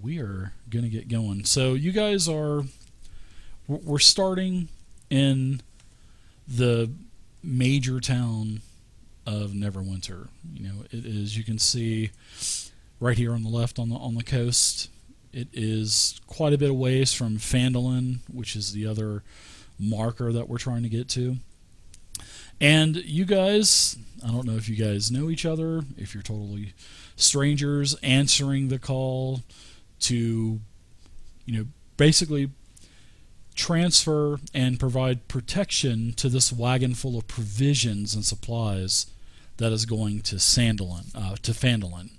we are going to get going. So you guys we're starting in the major town of Neverwinter. It is, you can see right here on the left on the coast. It is quite a bit of ways from Phandelver, which is the other marker that we're trying to get to. And you guys, I don't know if you guys know each other, if you're totally strangers answering the call to, basically transfer and provide protection to this wagon full of provisions and supplies that is going to Phandelver.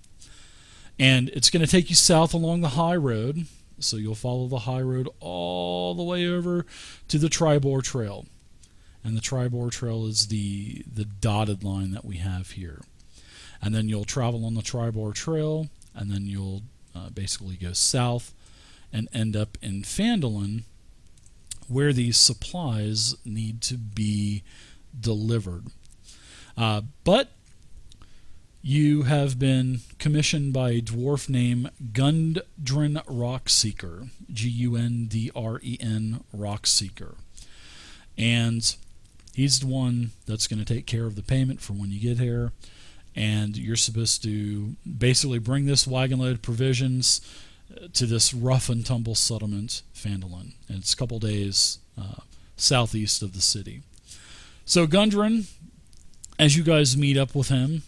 And it's going to take you south along the high road, so you'll follow the high road all the way over to the Tribor Trail. And the Tribor Trail is the dotted line that we have here. And then you'll travel on the Tribor Trail, and then you'll basically go south and end up in Phandelver, where these supplies need to be delivered. But you have been commissioned by a dwarf named Gundren Rockseeker, Gundren Rockseeker. And he's the one that's going to take care of the payment for when you get here. And you're supposed to basically bring this wagon load of provisions to this rough and tumble settlement, Phandelver. And it's a couple days southeast of the city. So Gundren, as you guys meet up with him,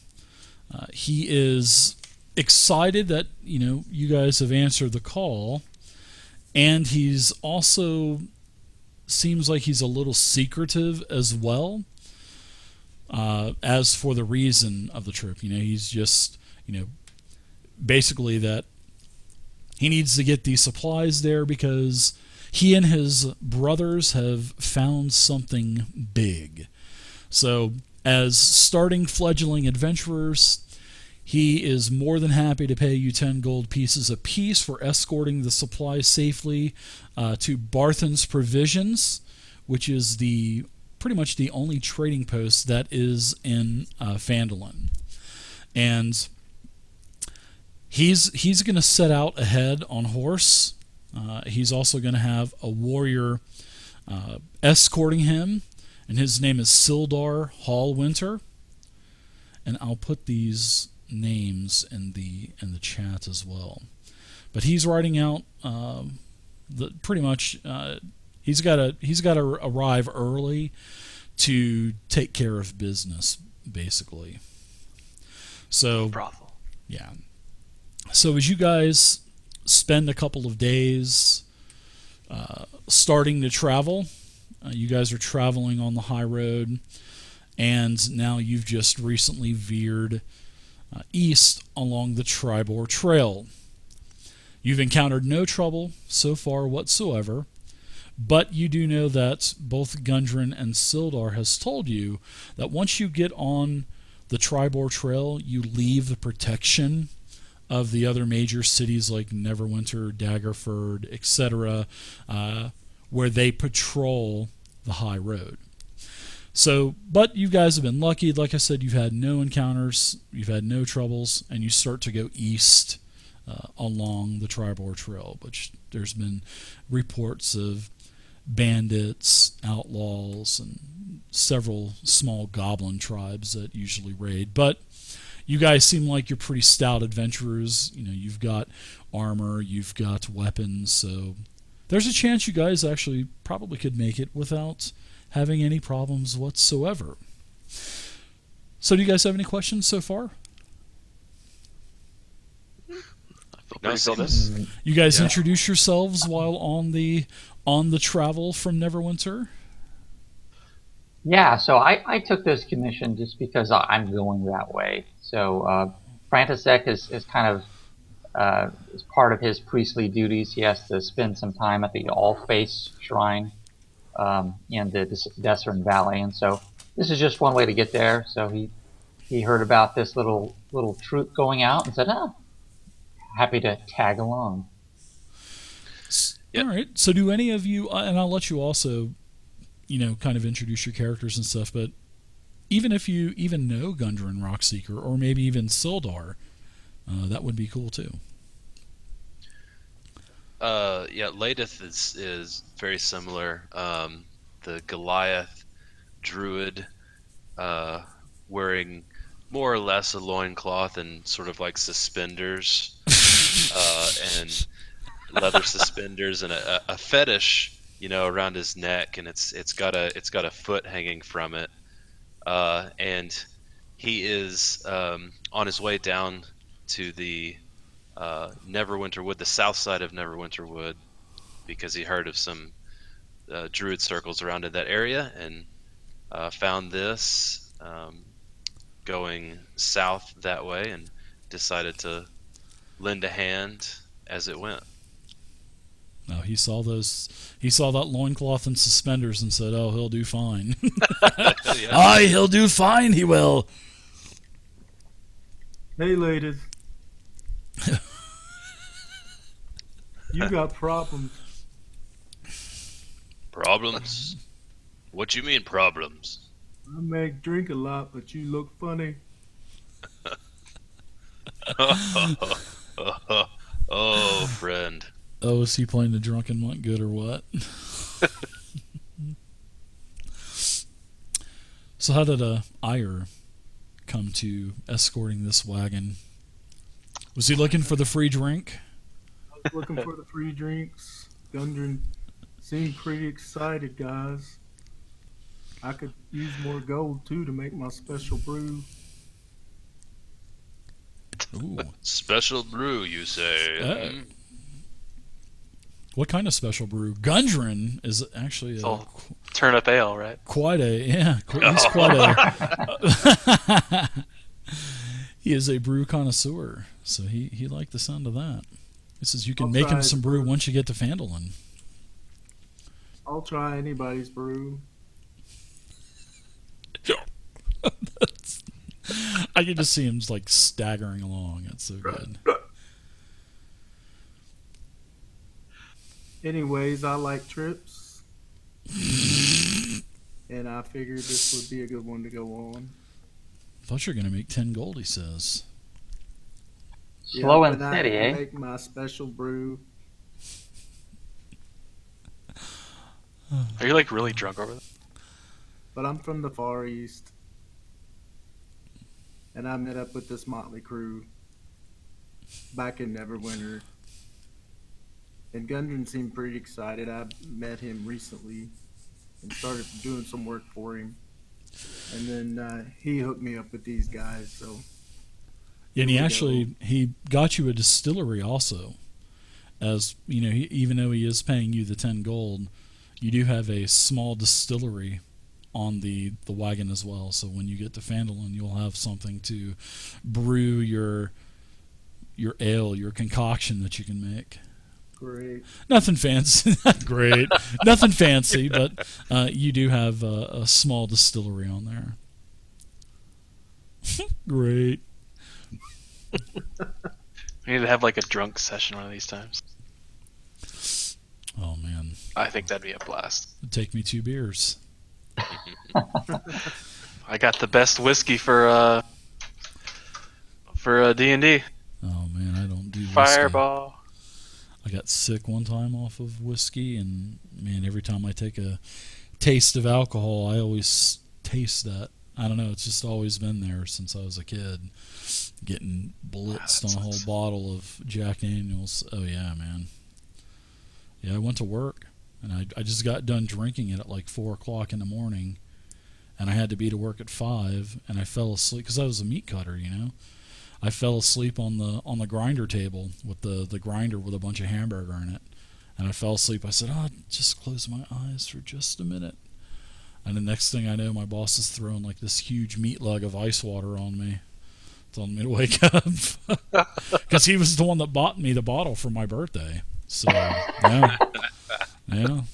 he is excited that you guys have answered the call, and he's also seems like he's a little secretive as well. As for the reason of the trip, he's just basically that he needs to get these supplies there because he and his brothers have found something big. So, as starting fledgling adventurers, he is more than happy to pay you 10 gold pieces apiece for escorting the supplies safely to Barthen's Provisions, which is pretty much the only trading post that is in Phandelver. And he's going to set out ahead on horse. He's also going to have a warrior escorting him, and his name is Sildar Hallwinter. And I'll put these names in the chat as well. But he's riding out pretty much. He's got to arrive early to take care of business, basically. So brothel. Yeah. So as you guys spend a couple of days starting to travel, you guys are traveling on the high road, and now you've just recently veered east along the Tribor Trail. You've encountered no trouble so far whatsoever, but you do know that both Gundren and Sildar has told you that once you get on the Tribor Trail, you leave the protection of the other major cities like Neverwinter, Daggerford, etc., where they patrol the high road. So, but you guys have been lucky. Like I said, you've had no encounters, you've had no troubles, and you start to go east along the Tribor Trail, which there's been reports of bandits, outlaws, and several small goblin tribes that usually raid. But you guys seem like you're pretty stout adventurers. You've got armor, you've got weapons, so there's a chance you guys actually probably could make it without having any problems whatsoever. So do you guys have any questions so far? Nice on this. You guys introduce yourselves while on the travel from Neverwinter? Yeah, so I took this commission just because I'm going that way. So Frantisek is kind of as part of his priestly duties, he has to spend some time at the All-Face Shrine in the Desert Valley, and so this is just one way to get there. So he heard about this little troop going out and said, happy to tag along. Yep. All right. So do any of you, and I'll let you also, kind of introduce your characters and stuff, but even if you even know Gundren Rockseeker, or maybe even Sildar, that would be cool too. Yeah, Ladith is very similar. The Goliath druid, uh, wearing more or less a loincloth and sort of like suspenders, and leather suspenders and a fetish, around his neck, and it's got a foot hanging from it, and he is on his way down to the Neverwinter Wood, the south side of Neverwinter Wood, because he heard of some druid circles around in that area and found this going south that way and decided to lend a hand as it went. No, he saw that loincloth and suspenders and said, "Oh, he'll do fine." Yeah. Aye, he'll do fine. He will. Hey, ladies. You got problems. Problems? What you mean problems? I make drink a lot, but you look funny. Oh, friend. Oh, is he playing the drunken monk good or what? So how did Ire come to escorting this wagon? Was he looking for the free drink? I was looking for the free drinks. Gundren seemed pretty excited, guys. I could use more gold, too, to make my special brew. Ooh. Special brew, you say? What kind of special brew? Gundren is actually It's all turnip ale, right? he's quite a he is a brew connoisseur, so he liked the sound of that. He says you can I'll make him try some it. brew once you get to Phandelver. I'll try anybody's brew. I can just see him like staggering along. It's so good. Anyways, I like trips. And I figured this would be a good one to go on. Thought you were gonna make 10 gold. He says. Slow and but I steady, can eh? make my special brew. Are you like really drunk over there? But I'm from the Far East. And I met up with this motley crew back in Neverwinter. And Gundren seemed pretty excited. I met him recently and started doing some work for him. And then he hooked me up with these guys. So Yeah, and Here we go. he got you a distillery also. As you know, even though he is paying you the 10 gold, you do have a small distillery on the wagon as well. So when you get to Phandelver, you'll have something to brew your ale, your concoction that you can make. great. Nothing fancy, not great, nothing fancy, but you do have a small distillery on there. Great. We need to have like a drunk session one of these times. Oh man, I think that'd be a blast. it'd take me 2 beers. I got the best whiskey for D&D. Oh man, I don't do whiskey. Fireball. I got sick one time off of whiskey, and man, every time I take a taste of alcohol, I always taste that. I don't know, it's just always been there since I was a kid. Getting blitzed on a whole bottle of Jack Daniels. Oh yeah, man. Yeah, I went to work, and I just got done drinking it at like 4 o'clock in the morning, and I had to be to work at 5, and I fell asleep because I was a meat cutter, you know. I fell asleep on the grinder table with the grinder with a bunch of hamburger in it, and I fell asleep. I said, "Oh, just close my eyes for just a minute," and the next thing I know, my boss is throwing like this huge meat lug of ice water on me, telling me to wake up, because he was the one that bought me the bottle for my birthday. So yeah. Can't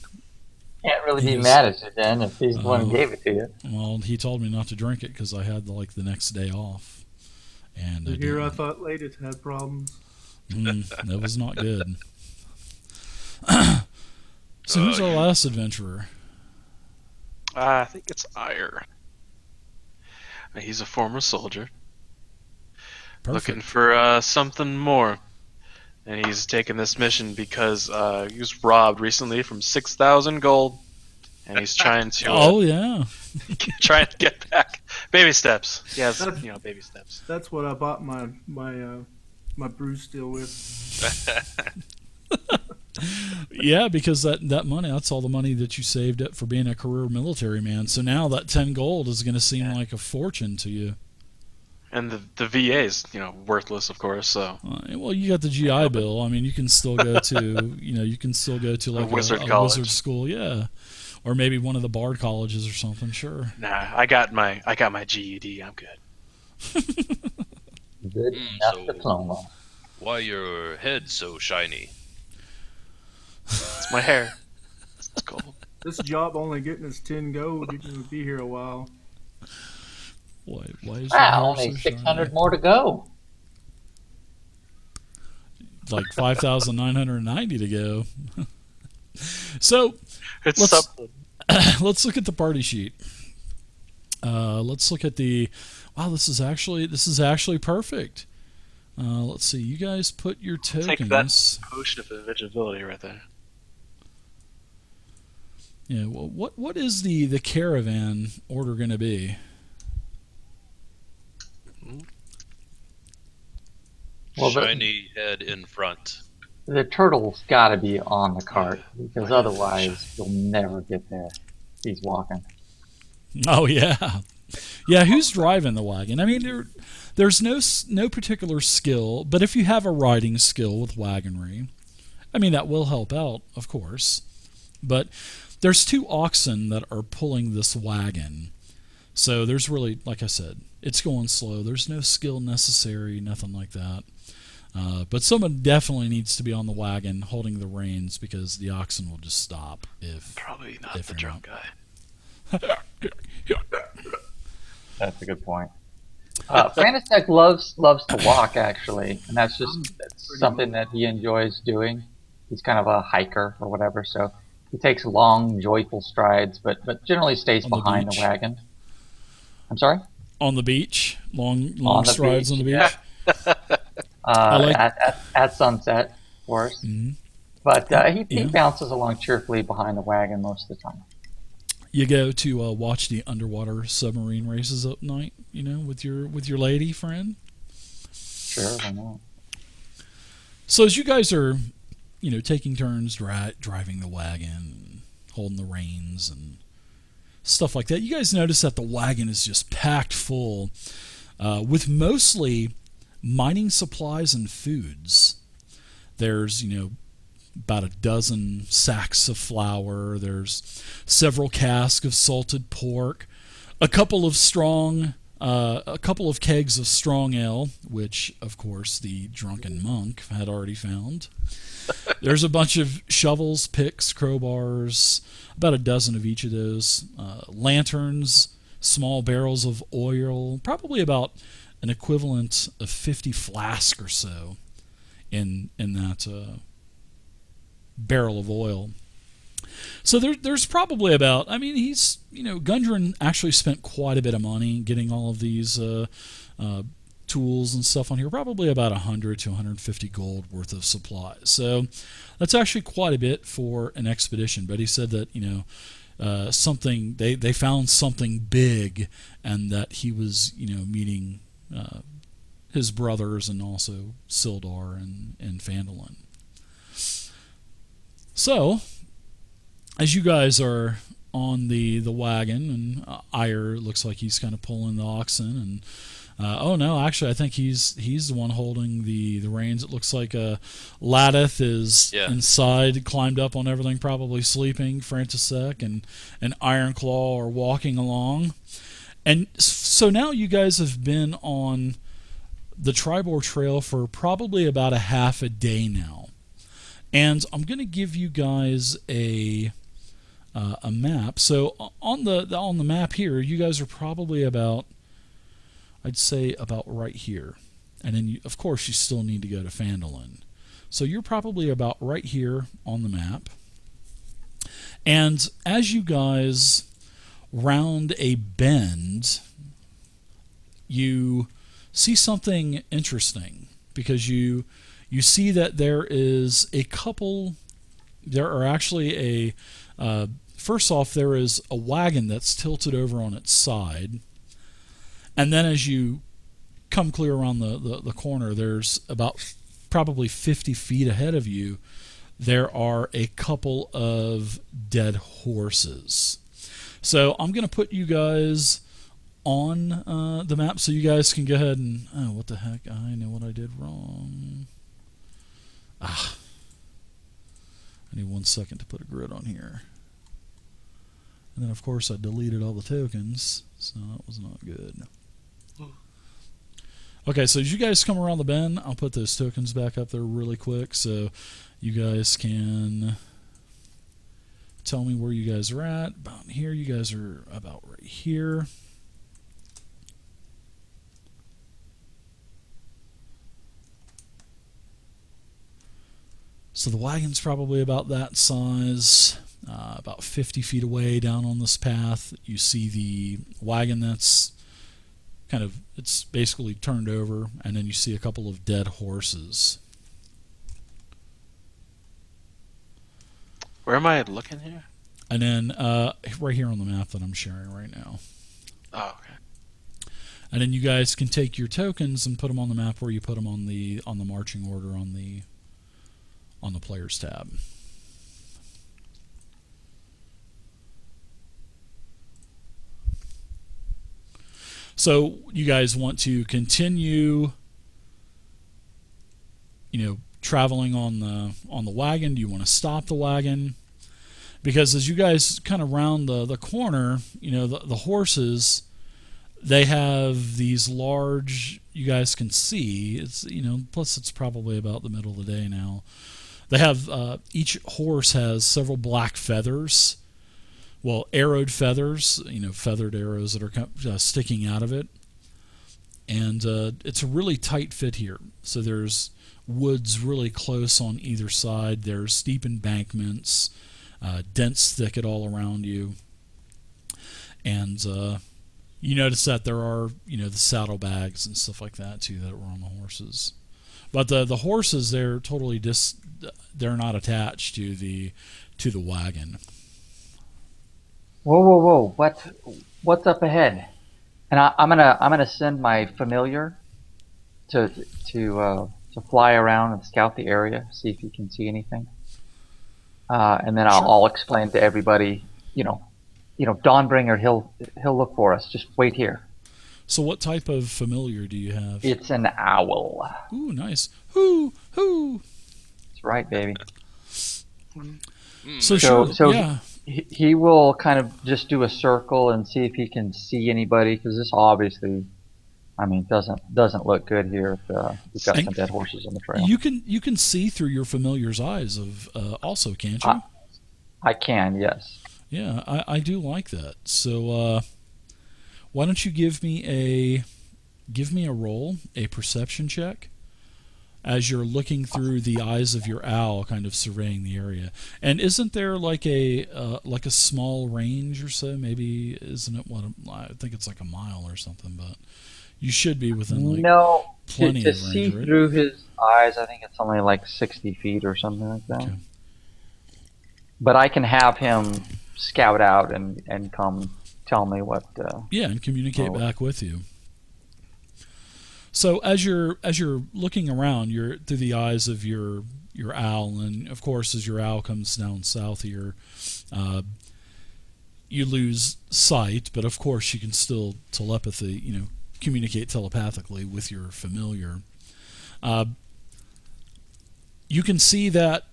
really be He was- mad at you then if he's the one who Oh. gave it to you. Well, he told me not to drink it because I had the next day off, and I Here I didn't. thought ladies had problems. That was not good. So who's our last adventurer? I think it's Ire. He's a former soldier. Perfect. Looking for something more. and he's taking this mission because he was robbed recently from 6,000 gold, and he's trying to Oh yeah. trying to get back. Baby steps. Yes, baby steps. That's what I bought my brew steel with. Yeah, because that money, that's all the money that you saved up for being a career military man. So now that 10 gold is going to seem like a fortune to you. And the VA is, worthless, of course. So Well, you got the GI Bill. I mean, you can still go to, you can still go to like A wizard a college. wizard school, yeah, or maybe one of the bard colleges or something. Sure. nah, I got my GED. I'm good. Good enough diploma. Why your head so shiny? It's my hair. It's cold. This job only getting us 10 gold. You're gonna be here a while. Why is your Wow, hair only so 600 shiny? more to go. Like 5,990 to go. So It's Let's- something. let's look at the party sheet. Let's look at the. Wow, this is actually perfect. Let's see. You guys put your Take that tokens. potion of invisibility right there. Yeah. Well, what is the caravan order going to be? Well, the- Shiny head in front. The turtle's got to be on the cart because otherwise you'll never get there. He's walking. Oh yeah, yeah. Who's driving the wagon? I mean, there's no particular skill, but if you have a riding skill with wagonry, I mean that will help out, of course. But there's 2 oxen that are pulling this wagon, so there's really, like I said, it's going slow. There's no skill necessary, nothing like that. But someone definitely needs to be on the wagon holding the reins because the oxen will just stop if. Probably not If the you're drunk not. guy. That's a good point. Frantisek loves to walk, actually, and that's something that he enjoys doing. He's kind of a hiker or whatever, so he takes long, joyful strides, but generally stays On the behind the beach? wagon. I'm sorry? On the beach, long On the strides on the beach. beach, like- at sunset, of course. Mhm. But he Yeah. bounces along cheerfully behind the wagon most of the time. You go to watch the underwater submarine races at night, with your lady friend. Sure, why not? So as you guys are, taking turns driving the wagon, and holding the reins and stuff like that, you guys notice that the wagon is just packed full with mostly mining supplies and foods. There's, about a dozen sacks of flour. There's several casks of salted pork, a couple of kegs of strong ale, which of course the drunken monk had already found. There's a bunch of shovels, picks, crowbars, about a dozen of each of those, lanterns, small barrels of oil, probably about an equivalent of 50 flasks or so in that barrel of oil. So there's probably about, he's, Gundren actually spent quite a bit of money getting all of these tools and stuff on here, probably about 100 to 150 gold worth of supplies. So that's actually quite a bit for an expedition. But he said that, something, they found something big, and that he was, meeting his brothers and also Sildar and Phandelver. So, as you guys are on the wagon, and Ire looks like he's kind of pulling the oxen, and oh no, actually I think he's the one holding the reins. It looks like Ladith is inside, climbed up on everything, probably sleeping. Frantisek and Ironclaw are walking along, and so now you guys have been on the Tribor Trail for probably about a half a day now. And I'm going to give you guys a map. So on the map here, you guys are probably about, I'd say about right here. And then, of course, you still need to go to Phandelver. So you're probably about right here on the map. And as you guys round a bend, you see something interesting, because you you see that there is a couple. There are actually first off, there is a wagon that's tilted over on its side, and then as you come clear around the corner, there's about probably 50 feet ahead of you, there are a couple of dead horses. So I'm going to put you guys on the map so you guys can go ahead and... Oh, what the heck? I know what I did wrong. I need 1 second to put a grid on here. And then, of course, I deleted all the tokens, so that was not good. Okay, so as you guys come around the bend, I'll put those tokens back up there really quick so you guys can tell me where you guys are at. About here, you guys are about right here. So the wagon's probably about that size, about 50 feet away down on this path. You see the wagon that's it's basically turned over, and then you see a couple of dead horses. Where am I looking here? And then right here on the map that I'm sharing right now. Oh, okay. And then you guys can take your tokens and put them on the map where you put them on the marching order on the players tab. So you guys want to continue, traveling on the wagon? Do you want to stop the wagon? Because as you guys kind of round the corner, the horses, they have these large, you guys can see, it's, plus it's probably about the middle of the day now. They have, each horse has several black feathers. Well, arrowed feathers, feathered arrows that are sticking out of it. And it's a really tight fit here. So there's woods really close on either side. There's steep embankments, dense thicket all around you. And you notice that there are, the saddlebags and stuff like that, too, that were on the horses. But the horses, they're totally they're not attached to the wagon. Whoa! What's up ahead? And I'm gonna send my familiar to fly around and scout the area, see if he can see anything. And then I'll explain to everybody. Dawnbringer, he'll look for us. Just wait here. So what type of familiar do you have? It's an owl. Ooh, nice. Hoo. That's right, baby. So sure, yeah. He will kind of just do a circle and see if he can see anybody, because this obviously, doesn't look good here. If we've got some dead horses on the trail. You can see through your familiar's eyes also, can't you? I can, yes. Yeah, I do like that. So why don't you give me a roll, a perception check, as you're looking through the eyes of your owl, kind of surveying the area. And isn't there like a small range or so? Maybe isn't it I think it's like a mile or something, but you should be within plenty to of range, see right? through his eyes. I think it's only like 60 feet or something like that. Okay. But I can have him scout out and come tell me what. And communicate back with you. So as you're looking around, you're through the eyes of your owl, and of course, as your owl comes down south here, you lose sight. But of course, you can still communicate telepathically with your familiar. You can see that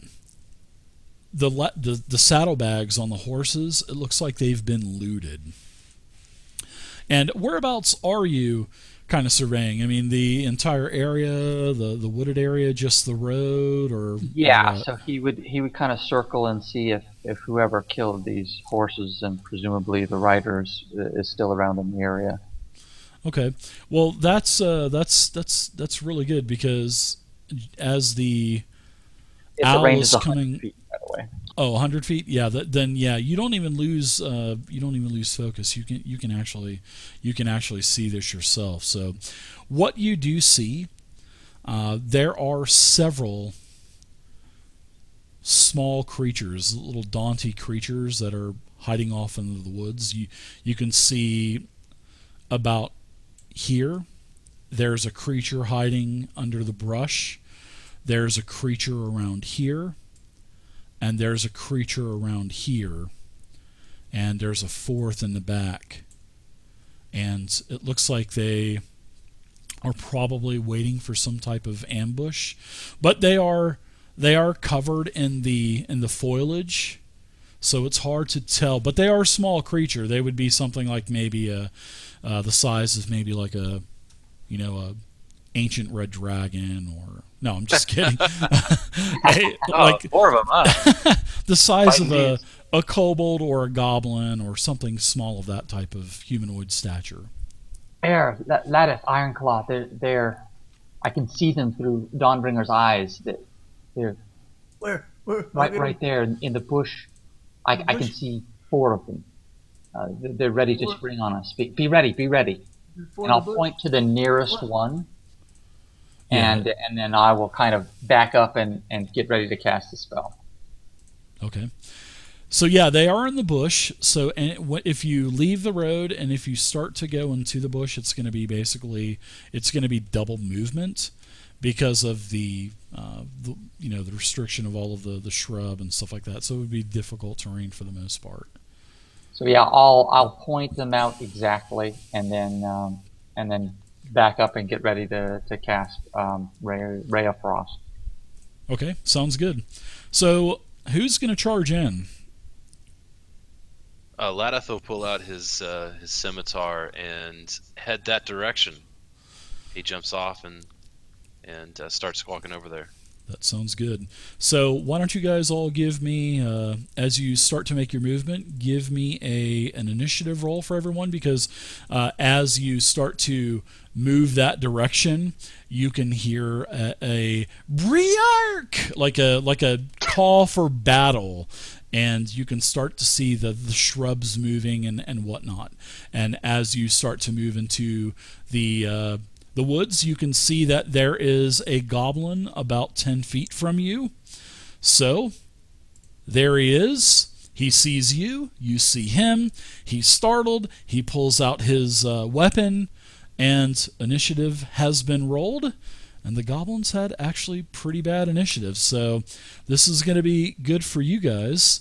the saddlebags on the horses, it looks like they've been looted. And whereabouts are you kind of surveying? I mean, the entire area, the wooded area, just the road, or so he would kind of circle and see if whoever killed these horses, and presumably the riders, is still around in the area. Okay, well that's really good, because as the owl is coming, feet, by the way. Oh, 100 feet. Yeah. Then you don't even lose focus. You can actually see this yourself. So, what you do see, There are several small creatures, little daunty creatures that are hiding off into the woods. You can see about here. There's a creature hiding under the brush. There's a creature around here. And there's a creature around here. And there's a fourth in the back. And it looks like they are probably waiting for some type of ambush. But they are covered in the foliage. So it's hard to tell. But they are a small creature. They would be something like maybe the size of maybe like a ancient red dragon, or no, I'm just kidding. Like 4 of them, huh? the size of Fighting a kobold or a goblin or something small of that type of humanoid stature. There, Lattice, Ironclaw, they're I can see them through Dawnbringer's eyes. They're Where? right there in the bush. I can see 4 of them. They're ready to spring on us. Be ready. And I'll point to the nearest one, and then I will kind of back up and get ready to cast the spell. Okay. So yeah, they are in the bush. So if you leave the road and if you start to go into the bush, it's going to be double movement because of the restriction of all of the shrub and stuff like that. So it would be difficult terrain for the most part. So yeah, I'll point them out exactly, and then back up and get ready to cast Ray of Frost. Okay, sounds good. So who's going to charge in? Ladith will pull out his scimitar and head that direction. He jumps off and starts walking over there. That sounds good. So why don't you guys all give me, as you start to make your movement, give me an initiative roll for everyone, because as you start to move that direction, you can hear a Briark, like a call for battle, and you can start to see the shrubs moving and whatnot. And as you start to move into the woods, you can see that there is a goblin about 10 feet from you. So, there he is. He sees you. You see him. He's startled. He pulls out his weapon, and initiative has been rolled. And the goblins had actually pretty bad initiative. So, this is going to be good for you guys.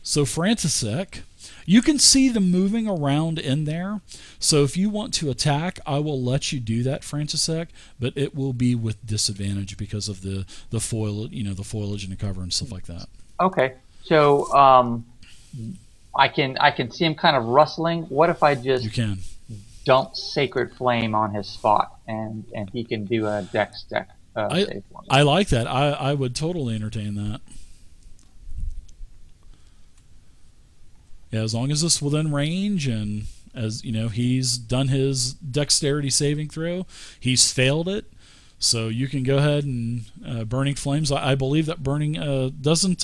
So, Frantisek, you can see them moving around in there. So if you want to attack, I will let you do that, Frantisek, but it will be with disadvantage because of the foil, the foliage and the cover and stuff like that. Okay. So I can see him kind of rustling. What if I just dump Sacred Flame on his spot and he can do a dex save for me? I like that. I would totally entertain that. Yeah, as long as it's within range, and as he's done his dexterity saving throw, he's failed it, so you can go ahead and Burning Flames. I believe that burning doesn't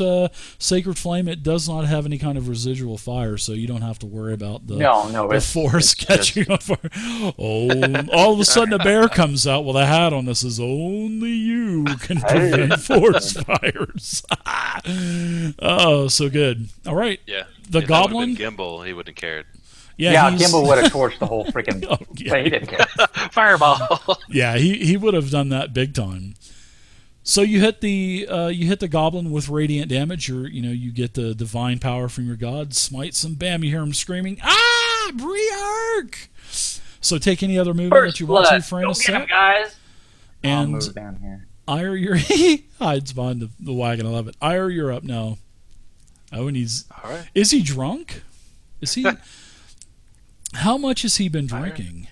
Sacred Flame. It does not have any kind of residual fire, so you don't have to worry about the force catching on fire. Oh, all of a sudden a bear comes out with a hat on that says "Only you can prevent forest fires." Oh, so good. All right. Yeah. The goblin. Gimbal, he wouldn't have cared. Yeah, Gimbal would have torched the whole freaking thing. He didn't care. Fireball. Yeah, he would have done that big time. So you hit the goblin with radiant damage, or you get the divine power from your god, smites him, bam, you hear him screaming, "Ah, Briark!" So take any other movement that you want to, Francis. Go get him, guys. I'll And move down here. Ire, he hides behind the wagon. I love it. Ire, you're up now. Oh, and All right. is he drunk? Is he? How much has he been drinking?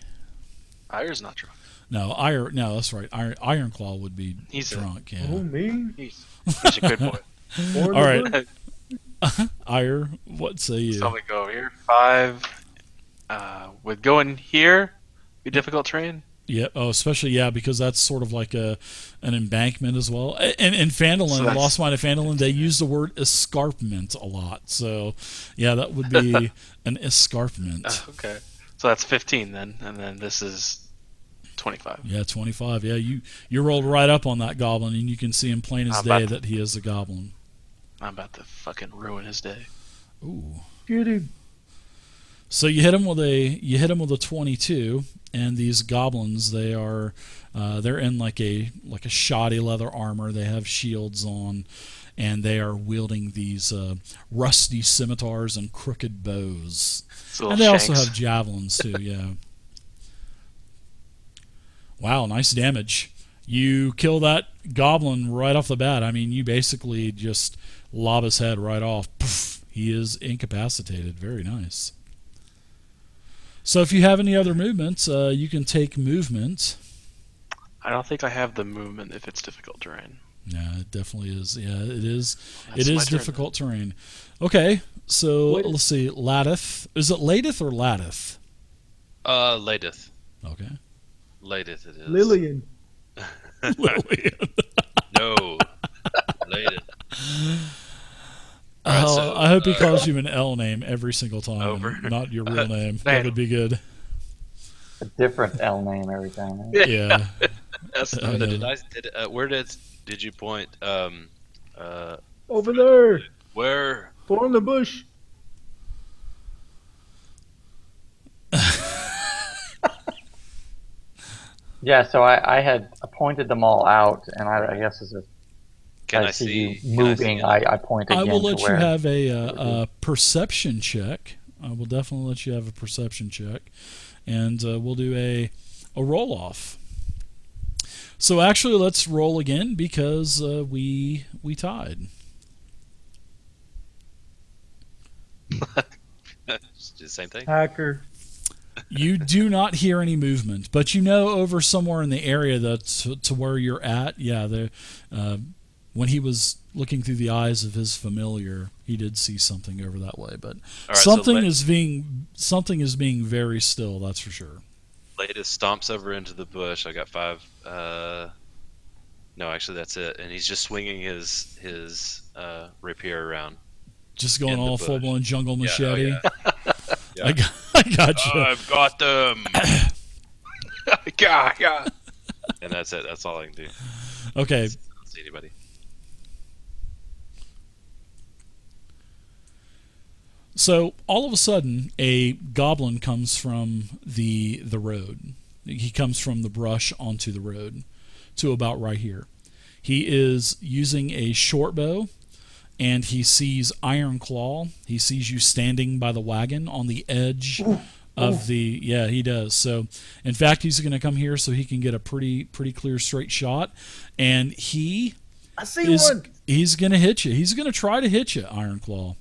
Ire's not drunk. No, no, that's right. Ironclaw would be drunk. Yeah. Oh, me? He's a good boy. All right. Ire, what say you? So we go here. 5. With going here, be difficult terrain. Yeah. Oh, especially because that's sort of like an embankment as well. And in Phandelver, Lost Mine of Phandelver, they use the word escarpment a lot. So, yeah, that would be an escarpment. Okay. So that's 15 then, and then this is 25. Yeah, 25. Yeah, you rolled right up on that goblin, and you can see him plain as I'm day about that he is a goblin. I'm about to fucking ruin his day. Ooh. Get him. So you hit him with a 22, and these goblins, they're in like a shoddy leather armor. They have shields on, and they are wielding these rusty scimitars and crooked bows. And they also have javelins too. Yeah. Wow, nice damage. You kill that goblin right off the bat. I mean, you basically just lob his head right off. Poof, he is incapacitated. Very nice. So if you have any other movements, you can take movement. I don't think I have the movement if it's difficult terrain. Yeah, it definitely is. Yeah, it is. That's It my is turn. difficult terrain. Okay, so Ladith. let's see. Ladith. Is it Ladith or Ladith? Ladith. Okay. Ladith it is. Lillian. Lillian. No. Ladith. Alright, Oh, so, I hope he calls you an L name every single time, Over. not your real name. That Man. would be good. A different L name every time. Right? Yeah. That's I know. Where did you point? Over there. Where? Four in the bush. Yeah, so I had pointed them all out, and I guess as Can I see see? you can moving, see I point again I will to let you where. have a perception check. I will definitely let you have a perception check, and we'll do a roll off. So actually, let's roll again because we tied. Just do the same thing. Hacker. You do not hear any movement, but you know over somewhere in the area that's to where you're at. Yeah, when he was looking through the eyes of his familiar, he did see something over that way. But All right, so something is being very still. That's for sure. Latest stomps over into the bush. I got 5. No, actually, that's it. And he's just swinging his rapier around. Just going In the all bush. full blown jungle Yeah, oh, machete. yeah. I got you. I've got them. yeah. And that's it. That's all I can do. Okay, I don't see anybody. so all of a sudden, a goblin comes from the road. He comes from the brush onto the road to about right here. He is using a short bow, and he sees Iron Claw. He sees you standing by the wagon on the edge of the... Yeah, he does. So, in fact, he's going to come here so he can get a pretty clear, straight shot. And he I see one. he's going to hit you. He's going to try to hit you, Iron Claw.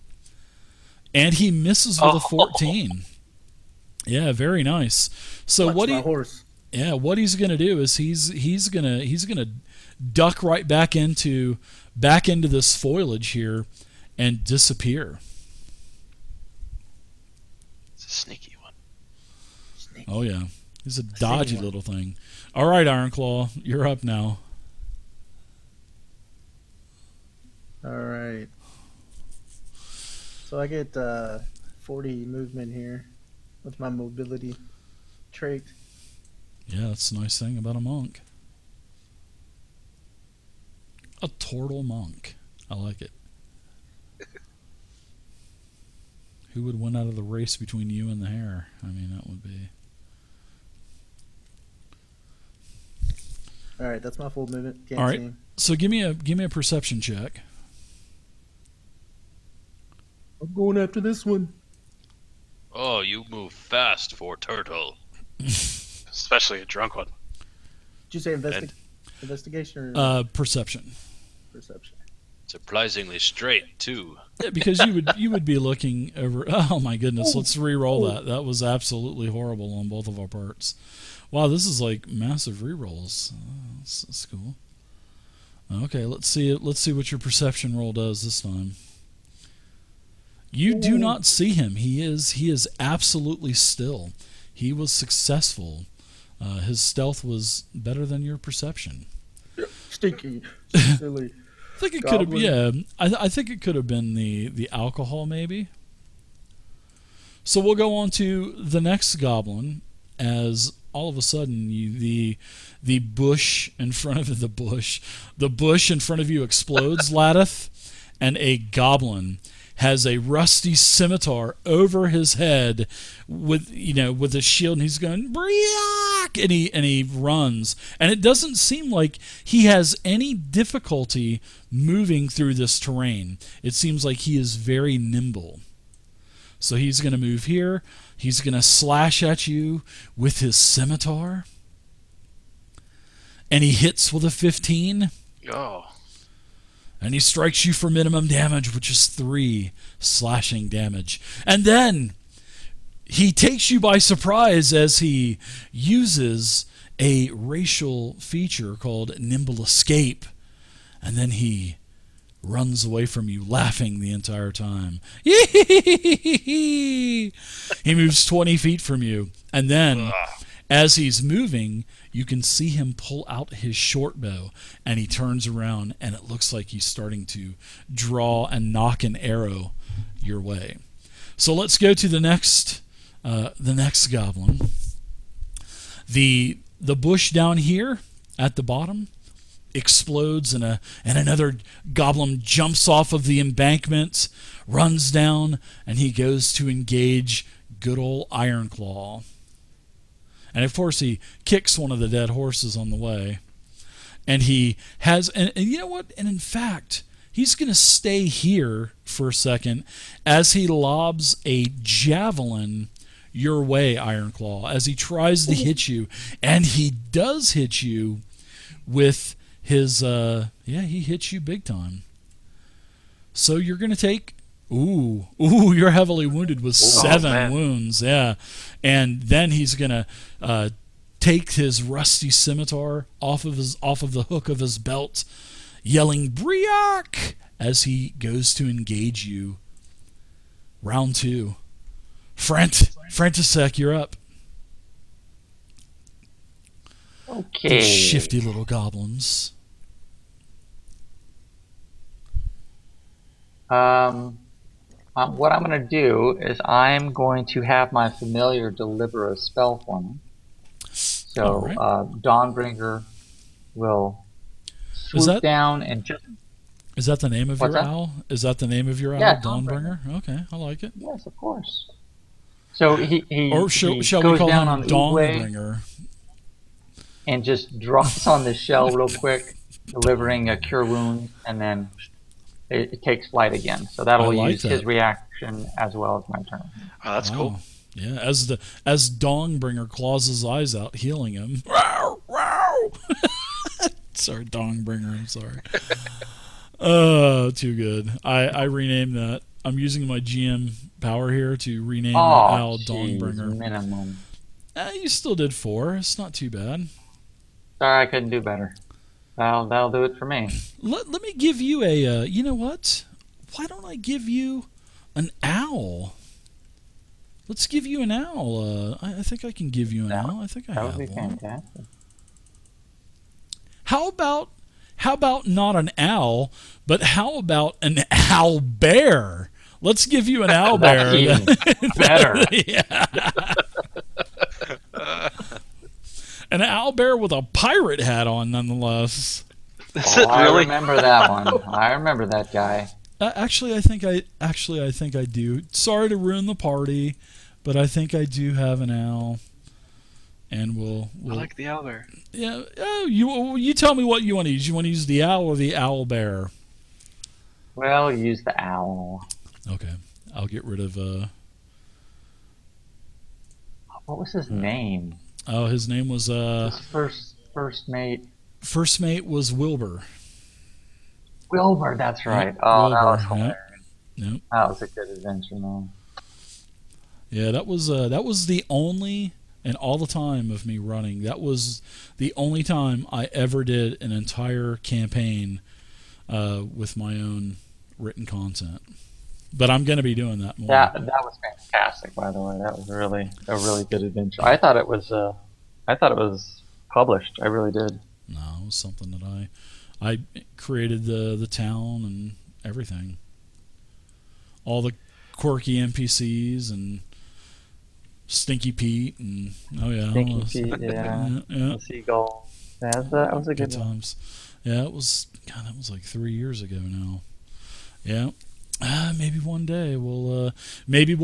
And he misses with a 14. Yeah, very nice. So Watch my horse. what he's going to do is he's going to duck right back into this foliage here and disappear. It's a sneaky one. Oh yeah, he's a dodgy little thing. All right, Ironclaw, you're up now. All right. So I get 40 movement here with my mobility trait. Yeah, that's the nice thing about a monk. A turtle monk. I like it. Who would win out of the race between you and the hare? I mean, that would be... All right, that's my full movement. Can't All see right. him. So give me a perception check. I'm going after this one. Oh, you move fast for turtle. Especially a drunk one. Did you say And- investigation or Perception. perception? Surprisingly straight too. Yeah, because you would be looking over. Oh my goodness! Let's re-roll that. That was absolutely horrible on both of our parts. Wow, this is like massive re-rolls. That's cool. Okay, let's see it. Let's see what your perception roll does this time. You do not see him. He is absolutely still. He was successful. His stealth was better than your perception. Stinky, silly. I think it could have. Goblin. Yeah, I think it could have been the alcohol maybe. So we'll go on to the next goblin as all of a sudden, the bush in front of the bush in front of you explodes, Ladith, and a goblin has a rusty scimitar over his head with a shield, and he's going Briak! and he runs, and it doesn't seem like he has any difficulty moving through this terrain. It seems like he is very nimble. So he's going to move here. He's going to slash at you with his scimitar, and he hits with a 15. Oh. And he strikes you for minimum damage, which is 3 slashing damage. And then he takes you by surprise as he uses a racial feature called Nimble Escape. And then he runs away from you, laughing the entire time. He moves 20 feet from you. And then, as he's moving, you can see him pull out his short bow, and he turns around, and it looks like he's starting to draw and knock an arrow your way. So let's go to the next goblin. The bush down here at the bottom explodes, and another goblin jumps off of the embankment, runs down, and he goes to engage good old Ironclaw. And of course, he kicks one of the dead horses on the way. And he has, and you know what? And in fact, he's going to stay here for a second as he lobs a javelin your way, Ironclaw, as he tries to hit you. And he does hit you with his, he hits you big time. So you're going to take, you're heavily wounded with 7 wounds, yeah. And then he's going to take his rusty scimitar off of the hook of his belt, yelling Briak as he goes to engage you. Round 2. Frantisek, you're up. Okay. These shifty little goblins. What I'm going to do is I'm going to have my familiar deliver a spell for me. So right. Dawnbringer will swoop down and just... Is that the name of your owl? Is that the name of your owl, Yeah, Dawnbringer? Okay, I like it. Yes, of course. So he shall goes we call down him on Dawnbringer? And just drops on the shell real quick, delivering a cure wound, and then it takes flight again. So that'll use his reaction as well as my turn. Oh, that's cool. Yeah, as Dawnbringer claws his eyes out, healing him. Sorry, Dawnbringer, I'm sorry. Oh, too good. I renamed that. I'm using my GM power here to rename the owl Dawnbringer. Minimum. You still did 4. It's not too bad. Sorry, I couldn't do better. That'll do it for me. Let me give you a, you know what? Why don't I give you an owl? Let's give you an owl. I think I can give you an owl. I think I have one. That would be fantastic. How about not an owl, but how about an owl bear? Let's give you an owl bear. Even better. Yeah. An owl bear with a pirate hat on, nonetheless. I remember that one. I remember that guy. Actually, I think I do. Sorry to ruin the party, but I think I do have an owl, and we'll I like the owl bear. Yeah. Oh, you tell me what you want to use. You want to use the owl or the owl bear? Well, use the owl. Okay, I'll get rid of. What was his name? Oh, his name was His first mate. First mate was Wilbur. Wilbur, that's right. Yep, Wilbur, that Wilbur, was hilarious. Yep. That was a good adventure, man. Yeah, that was the only, and all the time of me running, that was the only time I ever did an entire campaign with my own written content. But I'm going to be doing that more. That was fantastic, by the way. That was really a really good adventure. I thought it was published. I really did. No, it was something that I created the town and everything. All the quirky NPCs and Stinky Pete and oh yeah, Stinky Pete, yeah. yeah. The seagull. Yeah, that was a Good good one. times. Yeah, it was. God, that was like 3 years ago now. Yeah. Maybe one day we'll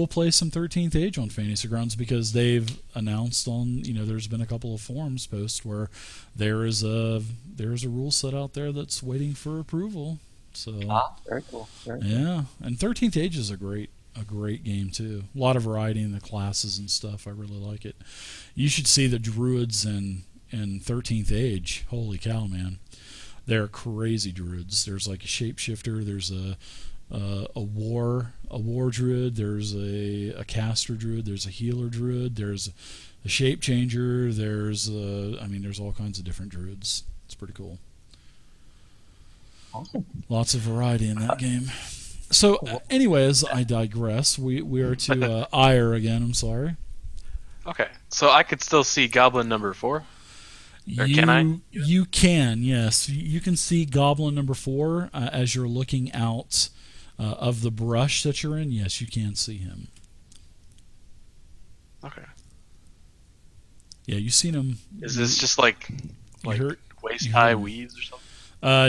play some 13th Age on Fantasy Grounds because they've announced on there's been a couple of forums posts where there is a rule set out there that's waiting for approval. So Very cool. Very cool. yeah, and 13th Age is a great game too. A lot of variety in the classes and stuff. I really like it. You should see the druids in 13th Age. Holy cow, man! They're crazy druids. There's like a shapeshifter. There's a war druid. There's a caster druid. There's a healer druid. There's a shape changer. There's all kinds of different druids. It's pretty cool. Awesome. Lots of variety in that game. So, anyways, I digress. We are to Ire again. I'm sorry. Okay, so I could still see Goblin number 4. Or can I? You can, yes. You can see Goblin number 4 as you're looking out of the brush that you're in. Yes, you can see him. Okay. Yeah, you've seen him. Is this just like waist high weeds or something?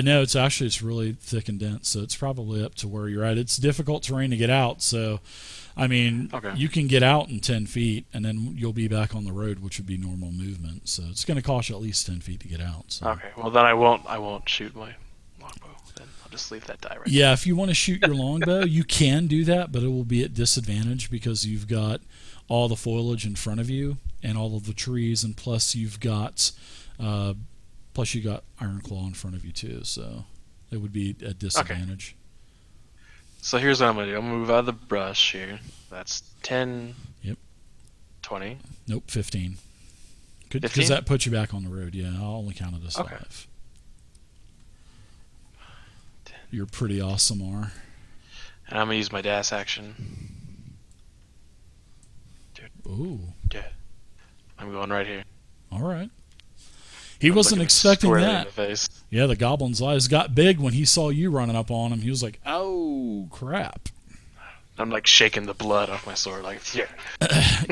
No, it's really thick and dense, so it's probably up to where you're at. It's difficult terrain to get out, so you can get out in 10 feet, and then you'll be back on the road, which would be normal movement. So it's going to cost you at least 10 feet to get out. So. Okay, well then I won't shoot my longbow. Then I'll just leave that die right. Yeah, if you want to shoot your longbow, you can do that, but it will be at disadvantage because you've got all the foliage in front of you and all of the trees, and plus you got Ironclaw in front of you too, so it would be at disadvantage. Okay. So here's what I'm going to do. I'm going to move out of the brush here. That's 10. Yep. 20. Nope, 15. Because that puts you back on the road. Yeah, I'll only count it as 5. 10. You're pretty awesome, R. And I'm going to use my dash action. Ooh. Yeah. I'm going right here. All right. He wasn't expecting that. In the face. Yeah, the goblin's eyes got big when he saw you running up on him. He was like, "Oh crap!" I'm like shaking the blood off my sword, like yeah.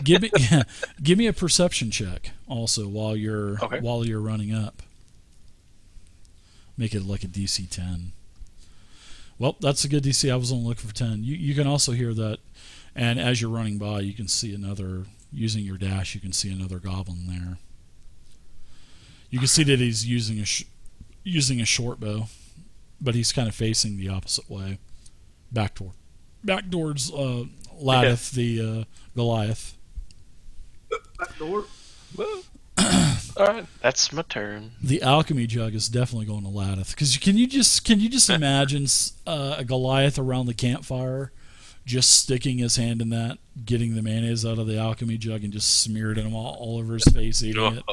Give me a perception check also while you're running up. Make it like a DC 10. Well, that's a good DC. I was only looking for 10. You can also hear that, and as you're running by, you can see another. Using your dash, you can see another goblin there. You can see that he's using a short bow, but he's kind of facing the opposite way, back towards Ladith, the Goliath. Back door. All right, that's my turn. The alchemy jug is definitely going to Ladith because can you just imagine a Goliath around the campfire, just sticking his hand in that, getting the mayonnaise out of the alchemy jug and just smeared him all over his face, eating it.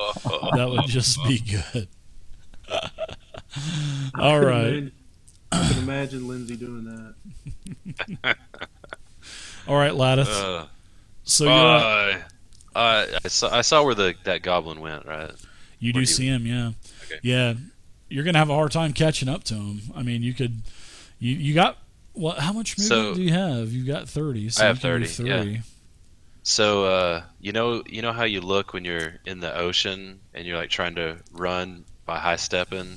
That would just be good. All right. I can imagine Lindsay doing that. All right, Ladith. So I saw where that goblin went, right? You do see him, yeah. Okay. Yeah. You're going to have a hard time catching up to him. I mean, you got... Well, how much movement do you have? You've got 30. So I have 30. Yeah. So you know how you look when you're in the ocean and you're like trying to run by high stepping.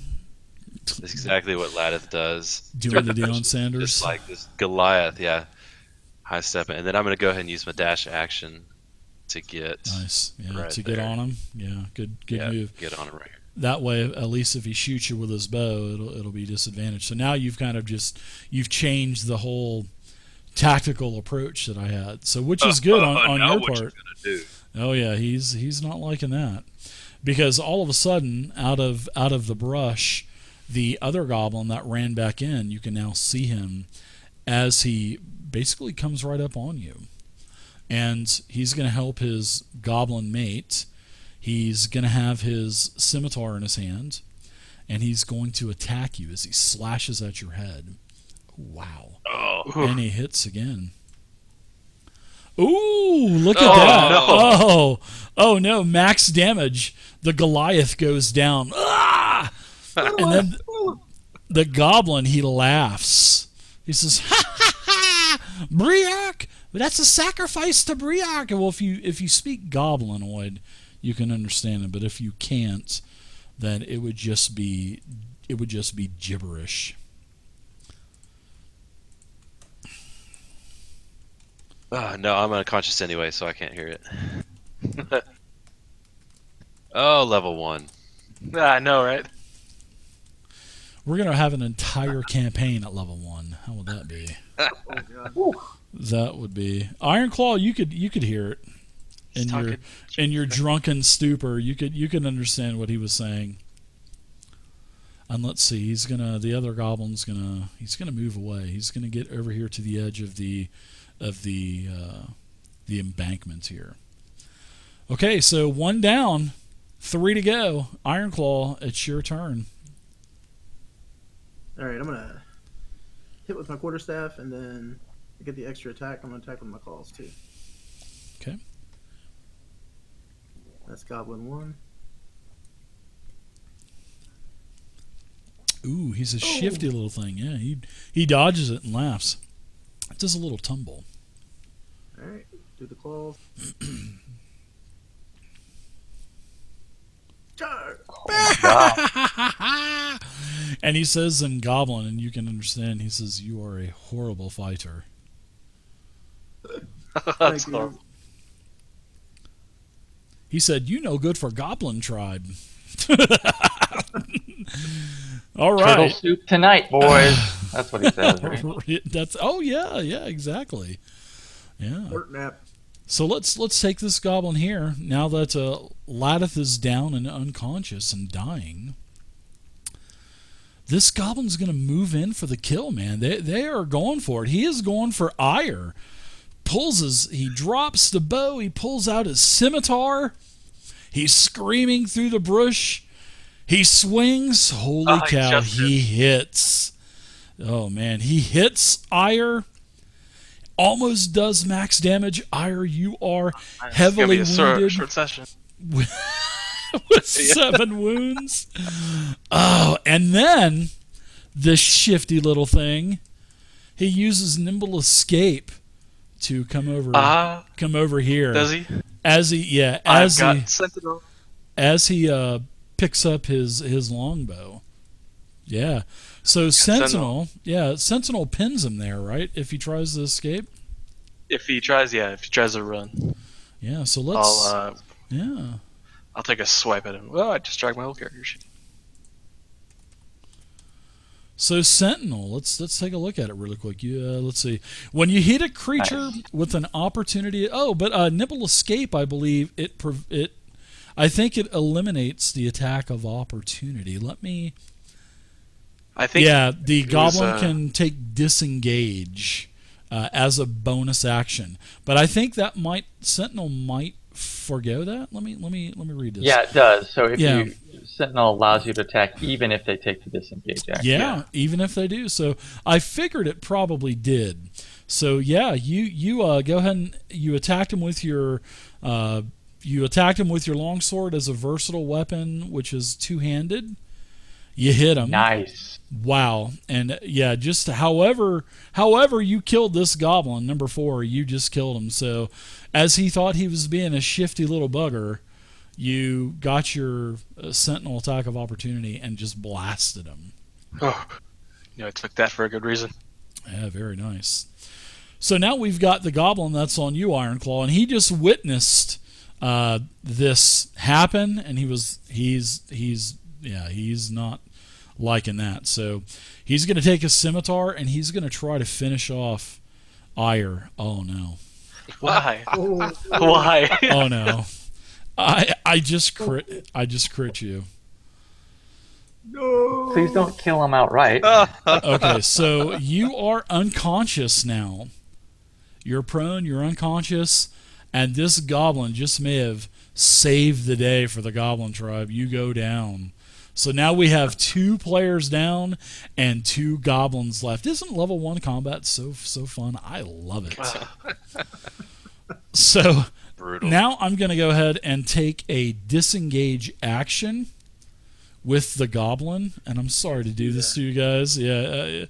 That's exactly what Ladith does. Doing the Deion Sanders, just like this Goliath, yeah, high stepping. And then I'm gonna go ahead and use my dash action to get get on him. Yeah, good move. Get on him right here. That way, at least if he shoots you with his bow, it'll be disadvantaged. So now you've kind of you've changed the whole tactical approach that I had. So which is good on your part. Oh yeah, he's not liking that because all of a sudden out of the brush, the other goblin that ran back in, you can now see him as he basically comes right up on you, and he's going to help his goblin mate. He's going to have his scimitar in his hand, and he's going to attack you as he slashes at your head. Wow. Oh. And he hits again. Ooh, look at that. No. Oh, no, max damage. The Goliath goes down. Ah! And then the goblin, he laughs. He says, ha ha ha, Briac, Well, that's a sacrifice to Briark. Well, if you speak Goblinoid, you can understand it, but if you can't, then it would just be gibberish. No, I'm unconscious anyway, so I can't hear it. Oh, level 1. I know, right? We're gonna have an entire campaign at level 1. How would that be? Oh god. That would be Ironclaw. You could hear it in your drunken stupor. You could understand what he was saying. And let's see, the other goblin's gonna move away. He's gonna get over here to the edge of the embankment here. Okay, so 1 down, 3 to go. Ironclaw, it's your turn. All right, I'm gonna hit with my quarterstaff, and then I get the extra attack. I'm gonna attack with my claws too. Okay. That's Goblin 1. Ooh, he's a shifty little thing. Yeah, he dodges it and laughs. It does a little tumble. All right, do the claws. Charge! Wow. And he says in Goblin, and you can understand, he says, "You are a horrible fighter." That's Thank you. horrible. He said, "You no good for Goblin tribe." All Turtle right. soup tonight, boys. That's what he says, right? That's yeah, exactly. Yeah. Work nap. So let's take this goblin here now that Ladith is down and unconscious and dying. This goblin's going to move in for the kill, man. They are going for it. He is going for ire. He drops the bow. He pulls out his scimitar. He's screaming through the brush. He swings. Holy cow! He hits. Oh man, he hits ire. Almost does max damage. Ire, you are heavily wounded. Short session. With 7 wounds. Oh, and then this shifty little thing, he uses nimble escape to come over here. Does he? As he Sentinel. as he picks up his longbow. Yeah. So Sentinel pins him there, right? If he tries to escape. If he tries to run, Yeah. So let's. I'll take a swipe at him. Well, I just dragged my whole character sheet. So Sentinel, let's take a look at it really quick. Let's see. When you hit a creature with an opportunity, nimble escape, I believe I think it eliminates the attack of opportunity. The goblin can take disengage as a bonus action, but I think that Sentinel might forgo that. Let me read this. Yeah, it does. So if Sentinel allows you to attack even if they take the disengage action. Yeah, even if they do. So I figured it probably did. So yeah, you go ahead and you attacked him with your longsword as a versatile weapon, which is 2-handed. You hit him. Nice. Wow. And yeah, just however you killed this goblin, number 4, you just killed him. So as he thought he was being a shifty little bugger, you got your sentinel attack of opportunity and just blasted him. Oh, I took that for a good reason. Yeah, very nice. So now we've got the goblin that's on you, Ironclaw, and he just witnessed this happen, and he's not liking that. So he's going to take a scimitar and he's going to try to finish off Ire. Oh no! Why? Oh, Why? Oh no! I just crit you. no. Please don't kill him outright. Okay, so you are unconscious now. You're prone. You're unconscious, and this goblin just may have saved the day for the goblin tribe. You go down. So now we have 2 players down and 2 goblins left. Isn't level 1 combat so fun? I love it. So Brutal. now I'm going to go ahead and take a disengage action with the Goblin, and I'm sorry to do this to you guys. Yeah,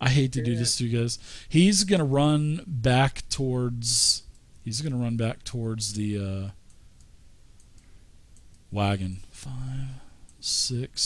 I hate to do this to you guys. He's gonna run back towards. He's gonna run back towards the wagon. 5, 6.